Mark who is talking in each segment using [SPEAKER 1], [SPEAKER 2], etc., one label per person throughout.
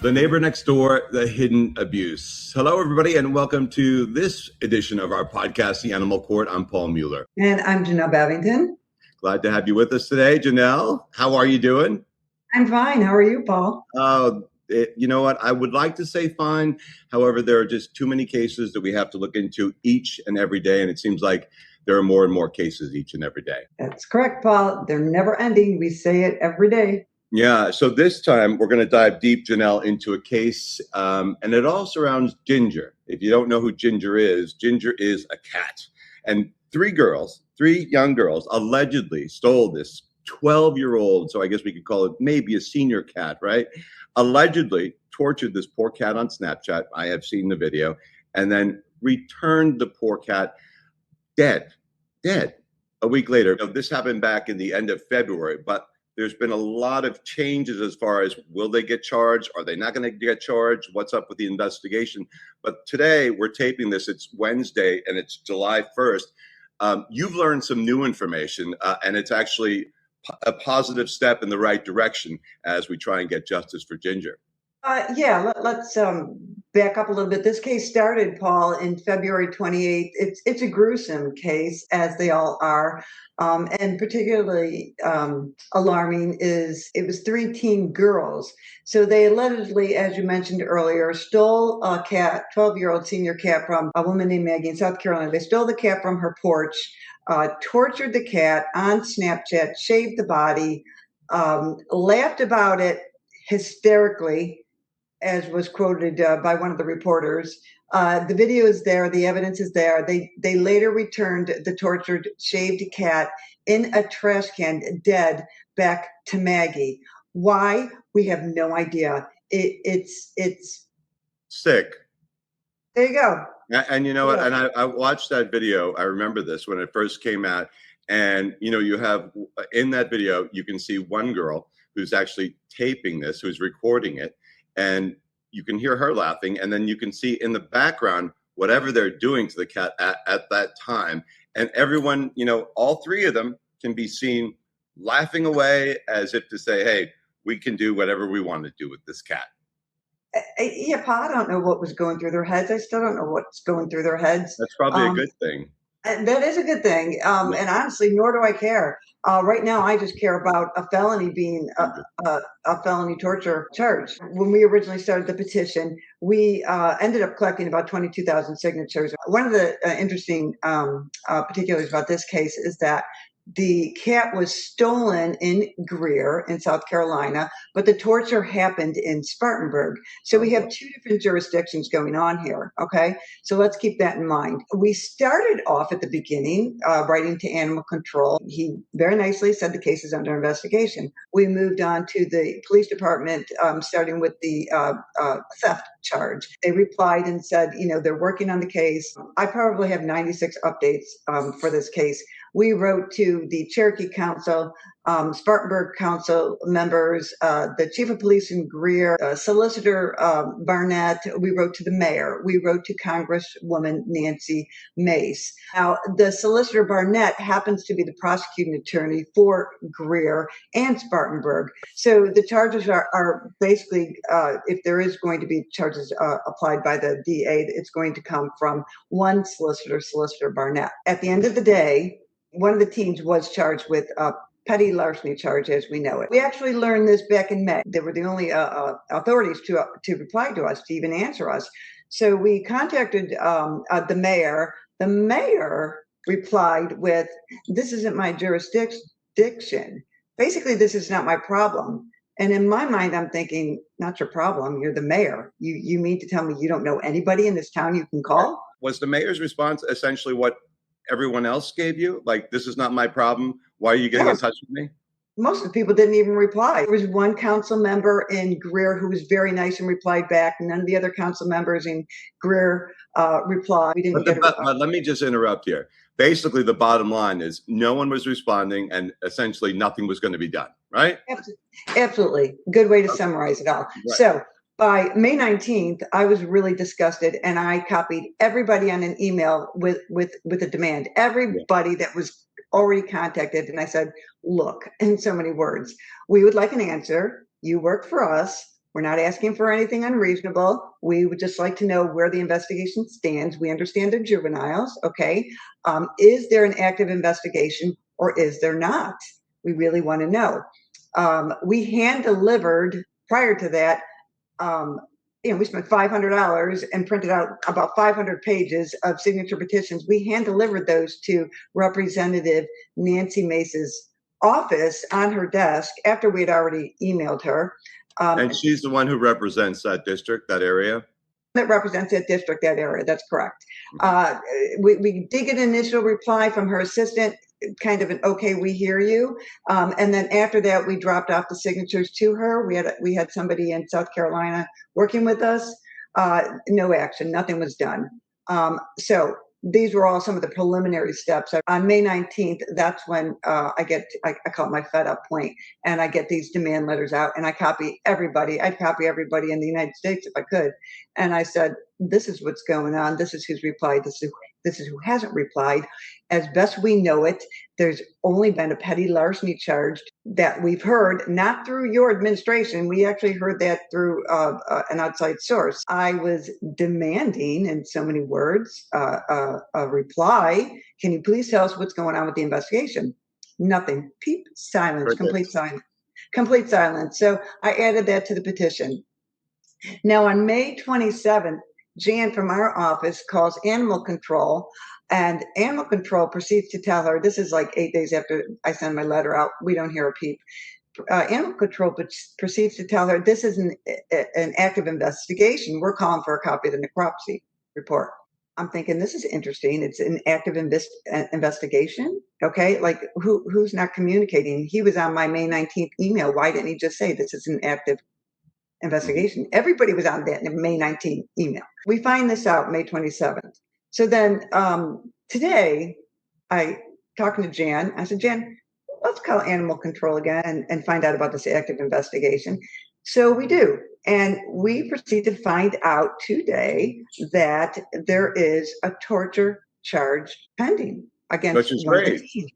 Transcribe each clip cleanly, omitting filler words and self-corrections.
[SPEAKER 1] The neighbor next door, the hidden abuse. Hello, everybody, and welcome to this edition of our podcast, The Animal Court. I'm Paul Mueller.
[SPEAKER 2] And I'm Janelle Babington.
[SPEAKER 1] Glad to have you with us today. Janelle, how are you doing?
[SPEAKER 2] I'm fine. How are you, Paul?
[SPEAKER 1] You know what? I would like to say fine. However, there are just too many cases that we have to look into each and every day, and it seems like there are more and more cases each and every day.
[SPEAKER 2] That's correct, Paul. They're never ending. We say it every day.
[SPEAKER 1] Yeah, so this time we're going to dive deep, Janelle, into a case, and it all surrounds Ginger. If you don't know who Ginger is a cat. And three young girls, allegedly stole this 12-year-old, so I guess we could call it maybe a senior cat, right? Allegedly tortured this poor cat on Snapchat. I have seen the video. And then returned the poor cat dead a week later. This happened back in the end of February, but there's been a lot of changes as far as will they get charged? Are they not going to get charged? What's up with the investigation? But today we're taping this. It's Wednesday and it's July 1st. You've learned some new information and it's actually a positive step in the right direction as we try and get justice for Ginger.
[SPEAKER 2] Let's back up a little bit. This case started, Paul, in February 28th. It's a gruesome case, as they all are. And particularly alarming is it was three teen girls. So they allegedly, as you mentioned earlier, stole a cat, 12-year-old senior cat from a woman named Maggie in South Carolina. They stole the cat from her porch, tortured the cat on Snapchat, shaved the body, laughed about it hysterically, as was quoted by one of the reporters. The video is there. The evidence is there. They later returned the tortured, shaved cat in a trash can, dead, back to Maggie. Why? We have no idea. It's
[SPEAKER 1] sick.
[SPEAKER 2] There you go.
[SPEAKER 1] And you know what? And I watched that video. I remember this when it first came out. And, you have in that video, you can see one girl who's actually taping this, who's recording it. And you can hear her laughing. And then you can see in the background whatever they're doing to the cat at that time. And everyone, all three of them can be seen laughing away as if to say, hey, we can do whatever we want to do with this cat.
[SPEAKER 2] Yeah, Pa, I don't know what was going through their heads. I still don't know what's going through their heads.
[SPEAKER 1] That's probably a good thing.
[SPEAKER 2] That is a good thing. And honestly, nor do I care. Right now, I just care about a felony being a felony torture charge. When we originally started the petition, we ended up collecting about 22,000 signatures. One of the interesting particulars about this case is that the cat was stolen in Greer in South Carolina, but the torture happened in Spartanburg. So we have two different jurisdictions going on here, okay? So let's keep that in mind. We started off at the beginning, writing to Animal Control. He very nicely said the case is under investigation. We moved on to the police department, starting with the theft charge. They replied and said, they're working on the case. I probably have 96 updates for this case. We wrote to the Cherokee Council, Spartanburg Council members, the Chief of Police in Greer, Solicitor Barnett. We wrote to the mayor. We wrote to Congresswoman Nancy Mace. Now, the Solicitor Barnett happens to be the prosecuting attorney for Greer and Spartanburg. So the charges are basically, if there is going to be charges applied by the DA, it's going to come from one solicitor, Solicitor Barnett. At the end of the day, one of the teams was charged with a petty larceny charge as we know it. We actually learned this back in May. They were the only authorities to reply to us, to even answer us. So we contacted the mayor. The mayor replied with, "This isn't my jurisdiction. Basically, this is not my problem." And in my mind, I'm thinking, not your problem. You're the mayor. You mean to tell me you don't know anybody in this town you can call?
[SPEAKER 1] Was the mayor's response essentially what everyone else gave you? Like, this is not my problem. Why are you getting in touch with me?
[SPEAKER 2] Most of the people didn't even reply. There was one council member in Greer who was very nice and replied back. None of the other council members in Greer replied. We didn't
[SPEAKER 1] but let me just interrupt here. Basically, the bottom line is no one was responding and essentially nothing was going to be done, right?
[SPEAKER 2] Absolutely. Good way to summarize it all.
[SPEAKER 1] Right.
[SPEAKER 2] So by May 19th, I was really disgusted, and I copied everybody on an email with a demand, everybody that was already contacted. And I said, look, in so many words, we would like an answer. You work for us. We're not asking for anything unreasonable. We would just like to know where the investigation stands. We understand they're juveniles, okay? Is there an active investigation or is there not? We really want to know. We hand delivered prior to that, we spent $500 and printed out about 500 pages of signature petitions. We hand delivered those to Representative Nancy Mace's office on her desk after we had already emailed her.
[SPEAKER 1] And she's the one who represents that district, that area?
[SPEAKER 2] That represents that district, that area. That's correct. We did get an initial reply from her assistant, kind of an okay, we hear you. And then after that, we dropped off the signatures to her. We had somebody in South Carolina working with us. No action, nothing was done. So these were all some of the preliminary steps. On May 19th, that's when I call it my fed up point, and I get these demand letters out, and I copy everybody. I'd copy everybody in the United States if I could. And I said, this is what's going on. This is who's replied. This is who hasn't replied. As best we know it, there's only been a petty larceny charge that we've heard, not through your administration. We actually heard that through an outside source. I was demanding, in so many words, a reply. Can you please tell us what's going on with the investigation? Nothing. Peep, silence, complete silence. Complete silence. So I added that to the petition. Now, on May 27th, Jan from our office calls animal control, and animal control proceeds to tell her, this is like 8 days after I send my letter out, we don't hear a peep. Animal control proceeds to tell her this is an active investigation. We're calling for a copy of the necropsy report. I'm thinking, this is interesting. It's an active investigation. Okay, like who's not communicating? He was on my May 19th email. Why didn't he just say this is an active investigation? Everybody was on that May 19th email. We find this out May 27th. So then today, I talking to Jan. I said, Jan, let's call animal control again and find out about this active investigation. So we do. And we proceed to find out today that there is a torture charge pending against one of the teens.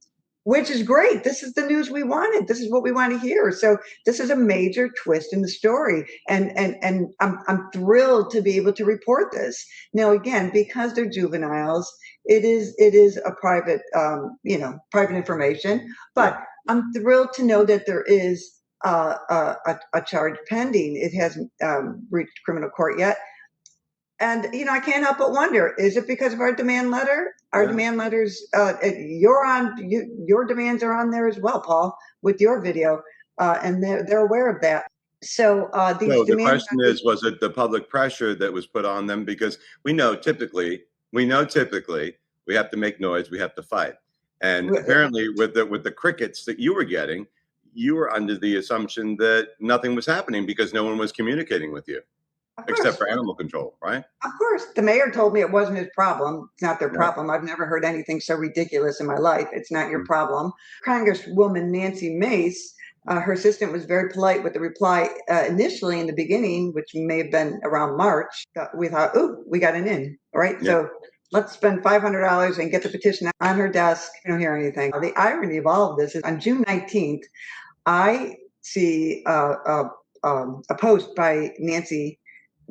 [SPEAKER 2] Which is great. This is the news we wanted. This is what we want to hear. So this is a major twist in the story, and I'm thrilled to be able to report this. Now, again, because they're juveniles, it is a private, private information. But I'm thrilled to know that there is a charge pending. It hasn't reached criminal court yet. And, I can't help but wonder, is it because of our demand letter? Our demand letters, your demands are on there as well, Paul, with your video, and they're aware of that. So
[SPEAKER 1] the question is, was it the public pressure that was put on them? Because we know typically we have to make noise, we have to fight. And apparently with the crickets that you were getting, you were under the assumption that nothing was happening because no one was communicating with you. Except for animal control, right? Of
[SPEAKER 2] course. The mayor told me it wasn't his problem. It's not their problem. I've never heard anything so ridiculous in my life. It's not your problem. Congresswoman Nancy Mace, her assistant, was very polite with the reply initially in the beginning, which may have been around March. We thought, ooh, we got an in, right? Yeah. So let's spend $500 and get the petition on her desk. You don't hear anything. The irony of all of this is on June 19th, I see a post by Nancy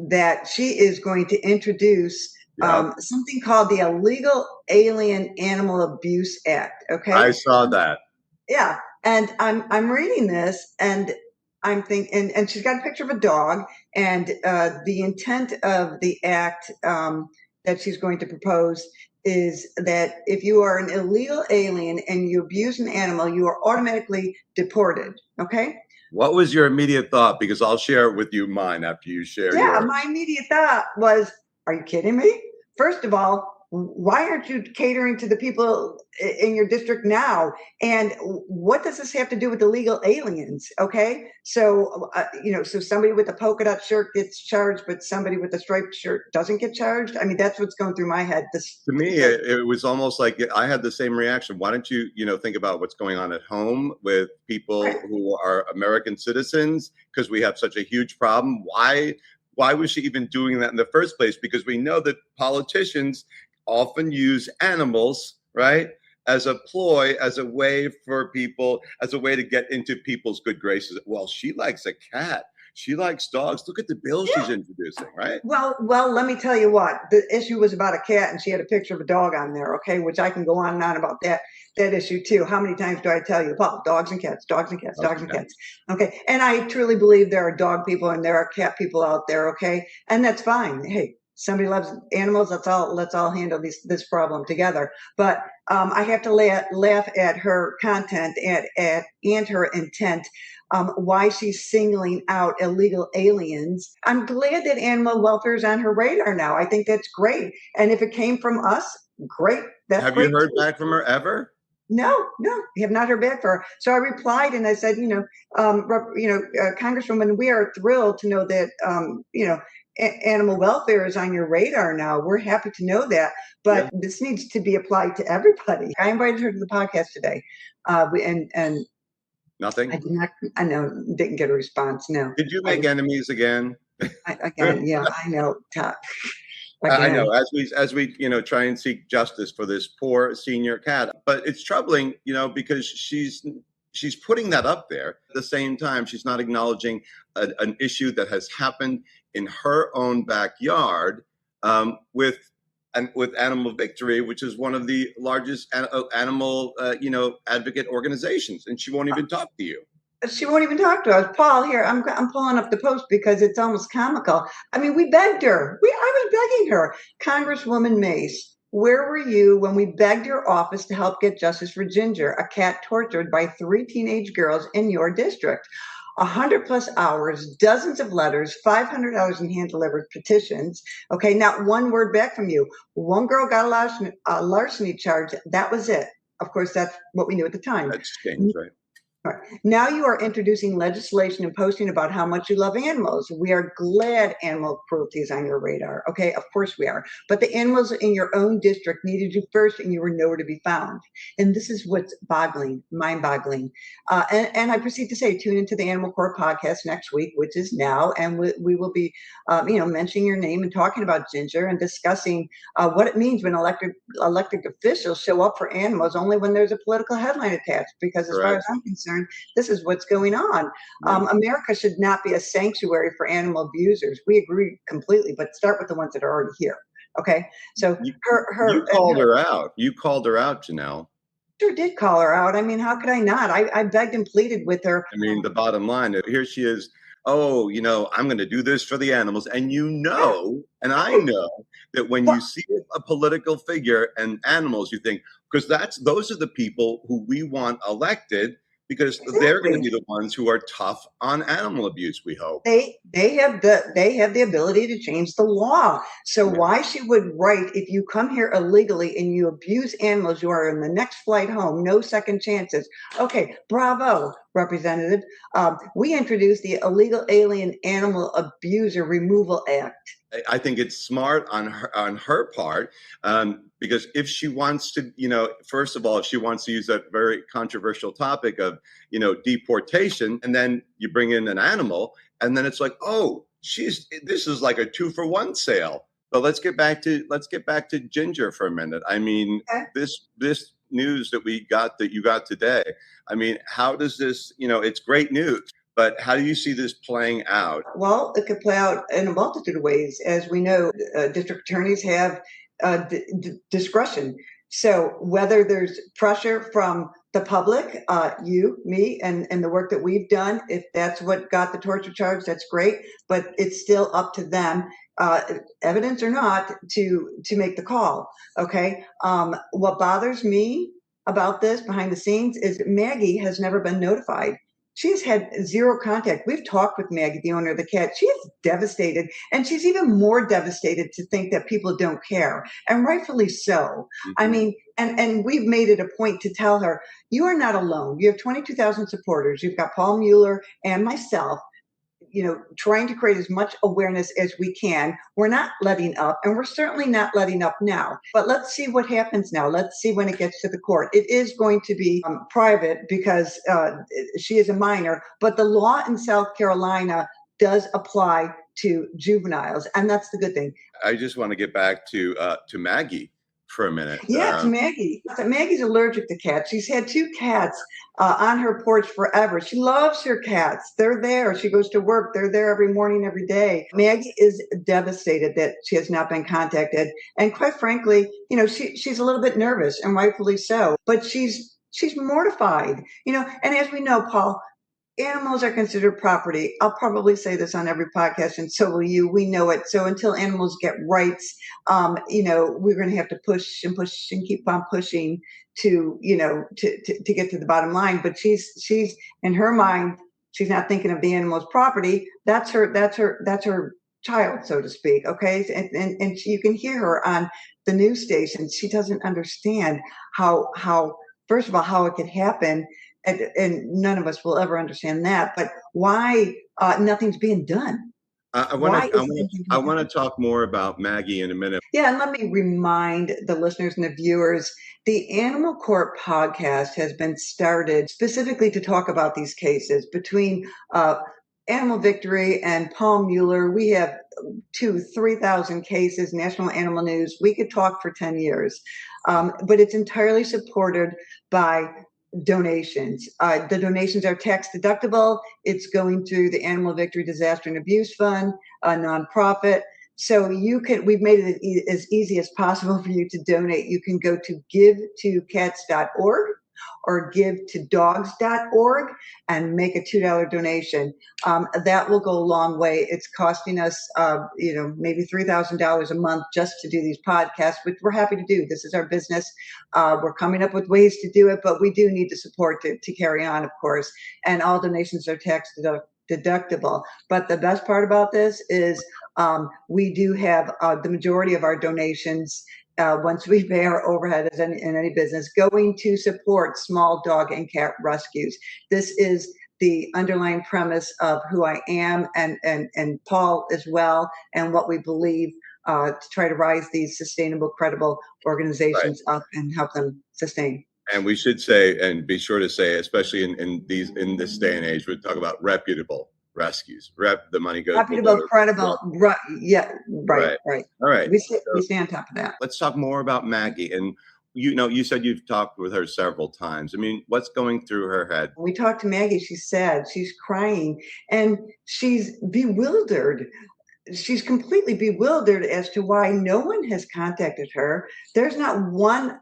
[SPEAKER 2] that she is going to introduce something called the Illegal Alien Animal Abuse Act. Okay,
[SPEAKER 1] I saw that.
[SPEAKER 2] Yeah, and I'm reading this, and I'm thinking, and she's got a picture of a dog, and the intent of the act that she's going to propose is that if you are an illegal alien and you abuse an animal, you are automatically deported. Okay.
[SPEAKER 1] What was your immediate thought? Because I'll share with you mine after you share yours.
[SPEAKER 2] My immediate thought was, are you kidding me? First of all, why aren't you catering to the people in your district now? And what does this have to do with illegal aliens? Okay. So, so somebody with a polka dot shirt gets charged, but somebody with a striped shirt doesn't get charged. I mean, that's what's going through my head.
[SPEAKER 1] To me, it was almost like I had the same reaction. Why don't you, think about what's going on at home with people who are American citizens? Because we have such a huge problem. Why was she even doing that in the first place? Because we know that politicians often use animals, right, as a ploy, as a way for people, as a way to get into people's good graces. Well, she likes a cat. She likes dogs. Look at the bill she's introducing, right?
[SPEAKER 2] Well, let me tell you what. The issue was about a cat, and she had a picture of a dog on there. Okay, which I can go on and on about that issue too. How many times do I tell you, Paul? Dogs and cats, dogs and cats, dogs and cats. Okay, and I truly believe there are dog people and there are cat people out there. Okay, and that's fine. Hey, somebody loves animals. Let's all handle this problem together. But I have to laugh at her content and her intent. Why she's singling out illegal aliens. I'm glad that animal welfare is on her radar now. I think that's great. And if it came from us, great. That's
[SPEAKER 1] Have
[SPEAKER 2] great.
[SPEAKER 1] You heard back from her ever?
[SPEAKER 2] No, I have not heard back from her. So I replied and I said, Congresswoman, we are thrilled to know that, animal welfare is on your radar now. We're happy to know that, but this needs to be applied to everybody. I invited her to the podcast today, and
[SPEAKER 1] nothing.
[SPEAKER 2] I did not. I know, didn't get a response. No.
[SPEAKER 1] Did you make enemies again?
[SPEAKER 2] Again, yeah, I know.
[SPEAKER 1] I know. As we try and seek justice for this poor senior cat, but it's troubling, because she's putting that up there. At the same time, she's not acknowledging an issue that has happened in her own backyard with Animal Victory, which is one of the largest animal advocate organizations, and she won't even talk to you.
[SPEAKER 2] She won't even talk to us. Paul, here, I'm pulling up the post because it's almost comical. I mean, we begged her. I was begging her. Congresswoman Mace, where were you when we begged your office to help get justice for Ginger, a cat tortured by 3 teenage girls in your district? 100+ hours, dozens of letters, $500 in hand-delivered petitions. Okay, not one word back from you. One girl got a larceny charge. That was it. Of course, that's what we knew at the time.
[SPEAKER 1] That's changed, right?
[SPEAKER 2] Right. Now you are introducing legislation and posting about how much you love animals. We are glad animal cruelty is on your radar. Okay, of course we are. But the animals in your own district needed you first, and you were nowhere to be found. And this is what's mind-boggling. And I proceed to say, tune into the Animal Court podcast next week, which is now, and we will be, mentioning your name and talking about Ginger and discussing what it means when elected officials show up for animals only when there's a political headline attached. Because as far as I'm concerned, this is what's going on. America should not be a sanctuary for animal abusers. We agree completely, but start with the ones that are already here. Okay, so
[SPEAKER 1] you called her out. You called her out, Janelle.
[SPEAKER 2] Sure did call her out. I mean, how could I not? I begged and pleaded with her.
[SPEAKER 1] I mean, the bottom line, here she is. Oh, I'm going to do this for the animals. And and I know that when you see a political figure and animals, you think, because those are the people who we want elected, because they're going to be the ones who are tough on animal abuse, we hope.
[SPEAKER 2] They have the ability to change the law. So why she would write, if you come here illegally and you abuse animals, you are in the next flight home, no second chances. Okay, bravo, Representative. We introduced the Illegal Alien Animal Abuser Removal Act.
[SPEAKER 1] I think it's smart on her part, because if she wants to, first of all, if she wants to use that very controversial topic of, deportation, and then you bring in an animal, and then it's like, oh, this is like a 2-for-1 sale. But let's get back to Ginger for a minute. I mean, this news that you got today. I mean, how does this? It's great news. But how do you see this playing out?
[SPEAKER 2] Well, it could play out in a multitude of ways. As we know, district attorneys have discretion. So whether there's pressure from the public, you, me, and the work that we've done, if that's what got the torture charge, that's great. But it's still up to them, evidence or not, to make the call. Okay. What bothers me about this behind the scenes is Maggie has never been notified. She's had zero contact. We've talked with Maggie, the owner of the cat. She is devastated, and she's even more devastated to think that people don't care, and rightfully so. Mm-hmm. I mean, and we've made it a point to tell her, you are not alone. You have 22,000 supporters. You've got Paul Mueller and myself, trying to create as much awareness as we can. We're not letting up, and we're certainly not letting up now. But let's see what happens now. Let's see when it gets to the court. It is going to be private because she is a minor, but the law in South Carolina does apply to juveniles, and that's the good thing.
[SPEAKER 1] I just want to get back to Maggie for a minute.
[SPEAKER 2] Yeah, it's Maggie. Maggie's allergic to cats. She's had two cats on her porch forever. She loves her cats. They're there. She goes to work. They're there every morning, every day. Maggie is devastated that she has not been contacted. And quite frankly, she's a little bit nervous, and rightfully so. But she's mortified. And as we know, Paul, animals are considered property. I'll probably say this on every podcast, and so will you. We know it. So until animals get rights, we're going to have to push and push and keep on pushing to get to the bottom line. But she's in her mind, she's not thinking of the animal's property. That's her child, so to speak. Okay, and you can hear her on the news station. She doesn't understand how first of all how it could happen. And none of us will ever understand that. But why nothing's being done?
[SPEAKER 1] I want to talk more about Maggie in a minute.
[SPEAKER 2] Yeah, and let me remind the listeners and the viewers, the Animal Court podcast has been started specifically to talk about these cases between Animal Victory and Paul Mueller. We have 3,000 cases, National Animal News. We could talk for 10 years, but it's entirely supported by donations. The donations are tax deductible. It's going through the Animal Victory Disaster and Abuse Fund, a nonprofit. So we've made it as easy as possible for you to donate. You can go to givetocats.org or givetodogs.org and make a $2 donation. That will go a long way. It's costing us, maybe $3,000 a month just to do these podcasts, which we're happy to do. This is our business. We're coming up with ways to do it, but we do need the support to carry on, of course. And all donations are tax deductible. But the best part about this is we do have the majority of our donations, once we pay our overhead as in any business, going to support small dog and cat rescues. This is the underlying premise of who I am and Paul as well, and what we believe to try to rise these sustainable, credible organizations up and help them sustain.
[SPEAKER 1] And we should say, and be sure to say, especially in this day and age, we talk about reputable rescues. The money goes
[SPEAKER 2] reputable, credible. Right. Yeah. Right.
[SPEAKER 1] All right.
[SPEAKER 2] We stay on top of that.
[SPEAKER 1] Let's talk more about Maggie. And you said you've talked with her several times. I mean, what's going through her head?
[SPEAKER 2] When we talked to Maggie, she's sad, she's crying, and she's bewildered. She's completely bewildered as to why no one has contacted her. There's not one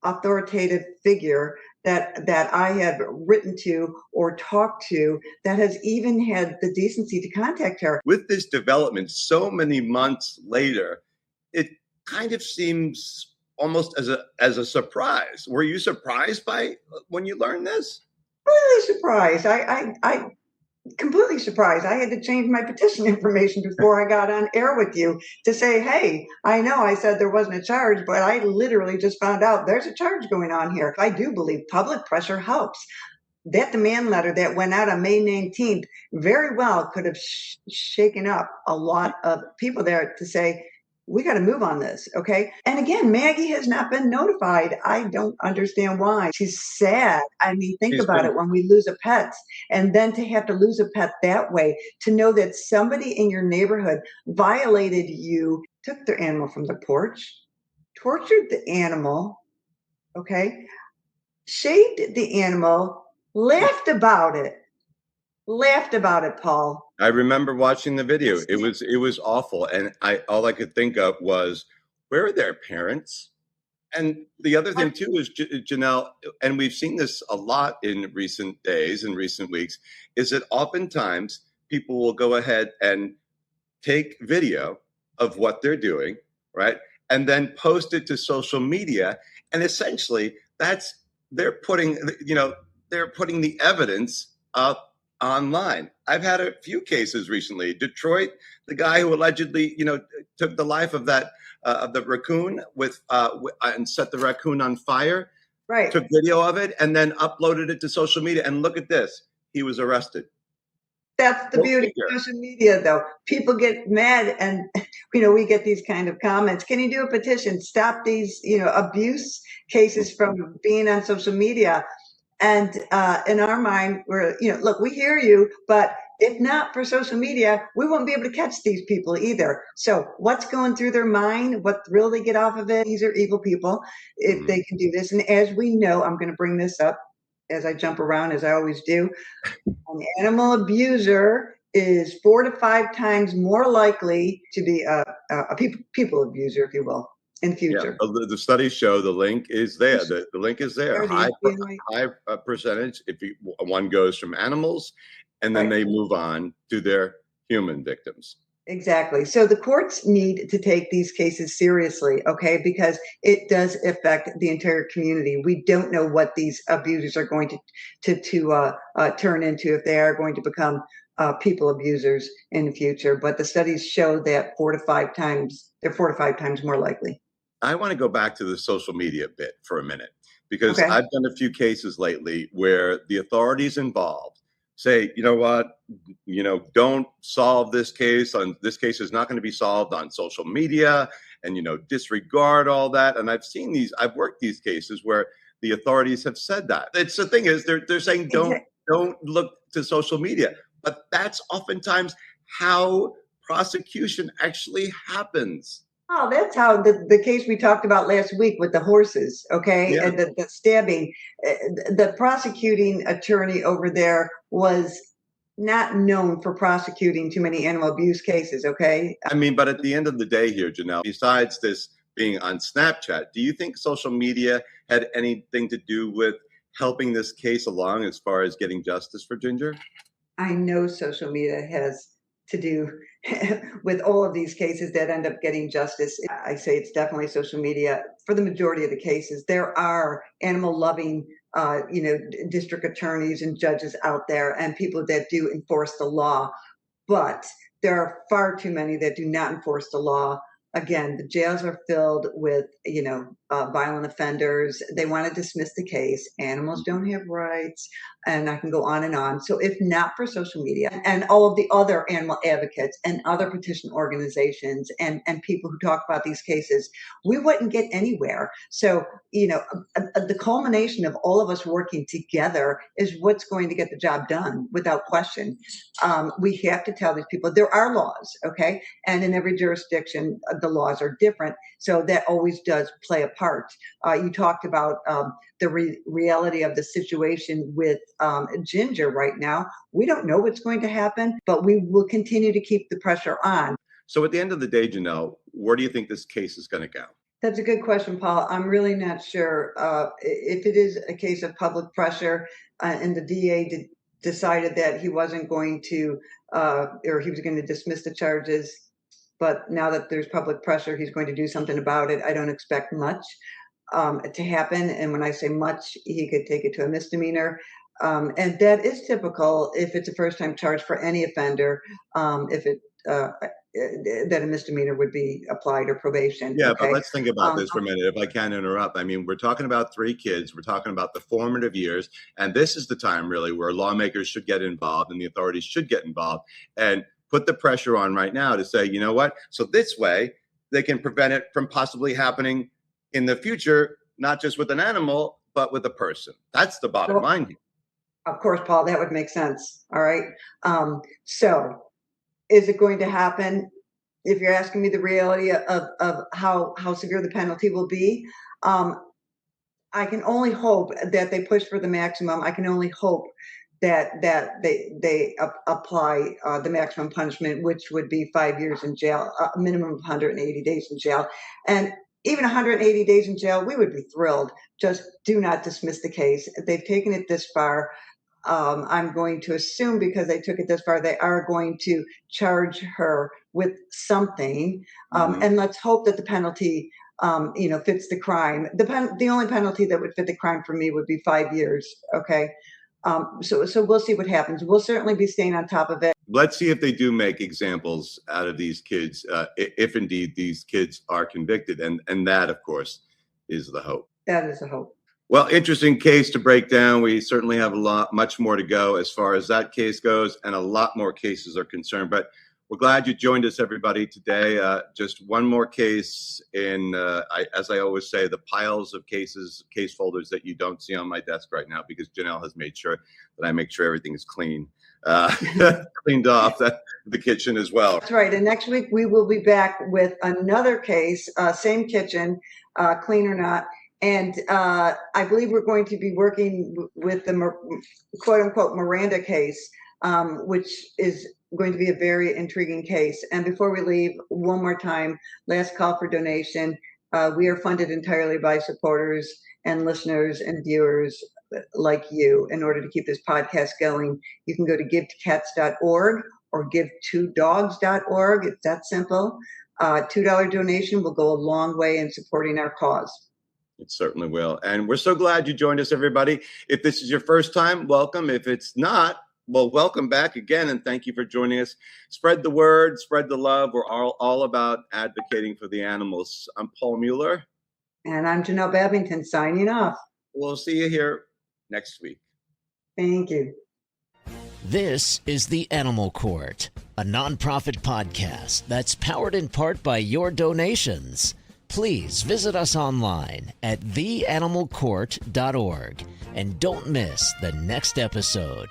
[SPEAKER 2] authoritative figure that I have written to or talked to that has even had the decency to contact her.
[SPEAKER 1] With this development so many months later, it kind of seems almost as a surprise. Were you surprised by when you learned this?
[SPEAKER 2] Really surprised. I completely surprised. I had to change my petition information before I got on air with you to say, hey, I know I said there wasn't a charge, but I literally just found out there's a charge going on here. I do believe public pressure helps. That demand letter that went out on May 19th very well could have shaken up a lot of people there to say, we got to move on this, okay? And again, Maggie has not been notified. I don't understand why. She's sad. I mean, think about it when we lose a pet, and then to have to lose a pet that way, to know that somebody in your neighborhood violated you, took their animal from the porch, tortured the animal, okay? Shaved the animal, laughed about it, Paul.
[SPEAKER 1] I remember watching the video. It was awful, and all I could think of was, where are their parents? And the other thing too is, Janelle, and we've seen this a lot in recent days and recent weeks, is that oftentimes people will go ahead and take video of what they're doing, right, and then post it to social media, and essentially they're putting the evidence up online. I've had a few cases recently. Detroit, the guy who allegedly, took the life of that of the raccoon and set the raccoon on fire.
[SPEAKER 2] Right.
[SPEAKER 1] Took video of it and then uploaded it to social media. And look at this. He was arrested.
[SPEAKER 2] That's the beauty of social media, though. People get mad, and we get these kind of comments. Can you do a petition? Stop these, abuse cases from being on social media. And in our mind, look, we hear you, but If not for social media, we won't be able to catch these people either. So what's going through their mind? What thrill they get off of it? These are evil people if they can do this. And as we know, I'm going to bring this up as I jump around, as I always do. An animal abuser is 4 to 5 times more likely to be a people abuser, if you will, in the
[SPEAKER 1] Yeah,
[SPEAKER 2] future.
[SPEAKER 1] the studies show the link is there. The link is there.
[SPEAKER 2] There, the FBI.
[SPEAKER 1] High percentage if one goes from animals, and then
[SPEAKER 2] Right.
[SPEAKER 1] they move on to their human victims.
[SPEAKER 2] Exactly. So the courts need to take these cases seriously, okay, because it does affect the entire community. We don't know what these abusers are going to turn into, if they are going to become people abusers in the future. But the studies show that they're 4 to 5 times more likely.
[SPEAKER 1] I want to go back to the social media bit for a minute because
[SPEAKER 2] Okay.
[SPEAKER 1] I've done a few cases lately where the authorities involved say, you know what, don't solve this case on this case is not going to be solved on social media, and disregard all that. And I've worked these cases where the authorities have said that. It's the thing is they're saying don't look to social media, but that's oftentimes how prosecution actually happens.
[SPEAKER 2] Oh, that's how the case we talked about last week with the horses, okay,
[SPEAKER 1] Yeah.
[SPEAKER 2] and the stabbing. The prosecuting attorney over there was not known for prosecuting too many animal abuse cases, okay?
[SPEAKER 1] I mean, but at the end of the day here, Janelle, besides this being on Snapchat, do you think social media had anything to do with helping this case along as far as getting justice for Ginger?
[SPEAKER 2] I know social media has to do with all of these cases that end up getting justice. I say it's definitely social media for the majority of the cases. There are animal loving, district attorneys and judges out there and people that do enforce the law, but there are far too many that do not enforce the law. Again, the jails are filled with, violent offenders. They want to dismiss the case. Animals don't have rights, and I can go on and on. So, if not for social media and all of the other animal advocates and other petition organizations and people who talk about these cases, we wouldn't get anywhere. So, the culmination of all of us working together is what's going to get the job done without question. We have to tell these people there are laws, okay? And in every jurisdiction, the laws are different. So that always does play a part. You talked about the reality of the situation with Ginger right now. We don't know what's going to happen, but we will continue to keep the pressure on.
[SPEAKER 1] So at the end of the day, Janelle, where do you think this case is going to go?
[SPEAKER 2] That's a good question, Paul. I'm really not sure. If it is a case of public pressure and the DA decided that he wasn't going to, or he was going to dismiss the charges, but now that there's public pressure, he's going to do something about it. I don't expect much to happen. And when I say much, he could take it to a misdemeanor. And that is typical if it's a first time charge for any offender. If it that a misdemeanor would be applied or probation.
[SPEAKER 1] Yeah,
[SPEAKER 2] Okay.
[SPEAKER 1] but let's think about this for a minute, if I can interrupt. I mean, we're talking about 3 kids. We're talking about the formative years. And this is the time, really, where lawmakers should get involved and the authorities should get involved and put the pressure on right now to say, you know what? So this way, they can prevent it from possibly happening in the future, not just with an animal, but with a person. That's the bottom line here.
[SPEAKER 2] Of course, Paul, that would make sense. All right. So is it going to happen? If you're asking me the reality of how severe the penalty will be, I can only hope that they push for the maximum. I can only hope that they apply the maximum punishment, which would be 5 years in jail, a minimum of 180 days in jail, and even 180 days in jail, we would be thrilled. Just do not dismiss the case. They've taken it this far. I'm going to assume because they took it this far, they are going to charge her with something. And let's hope that the penalty, fits the crime. The only penalty that would fit the crime for me would be 5 years. Okay. So we'll see what happens. We'll certainly be staying on top of it.
[SPEAKER 1] Let's see if they do make examples out of these kids, if indeed these kids are convicted. And that, of course, is the hope.
[SPEAKER 2] That is a hope.
[SPEAKER 1] Well, interesting case to break down. We certainly have much more to go as far as that case goes, and a lot more cases are concerned. But we're glad you joined us, everybody, today. Just one more case in, as I always say, the piles of case folders that you don't see on my desk right now, because Janelle has made sure that I make sure everything is clean. cleaned off the kitchen as well.
[SPEAKER 2] That's right. And next week we will be back with another case, same kitchen, clean or not. And I believe we're going to be working with the quote unquote Miranda case, which is going to be a very intriguing case. And before we leave, one more time, last call for donation. We are funded entirely by supporters and listeners and viewers like you. In order to keep this podcast going, you can go to givetocats.org or give2dogs.org. It's that simple. $2 donation will go a long way in supporting our cause.
[SPEAKER 1] It certainly will. And we're so glad you joined us, everybody. If this is your first time, welcome. If it's not, well, welcome back again, and thank you for joining us. Spread the word, spread the love. We're all about advocating for the animals. I'm Paul Mueller.
[SPEAKER 2] And I'm Janelle Babington signing off.
[SPEAKER 1] We'll see you here next week.
[SPEAKER 2] Thank you.
[SPEAKER 3] This is The Animal Court, a nonprofit podcast that's powered in part by your donations. Please visit us online at theanimalcourt.org and don't miss the next episode.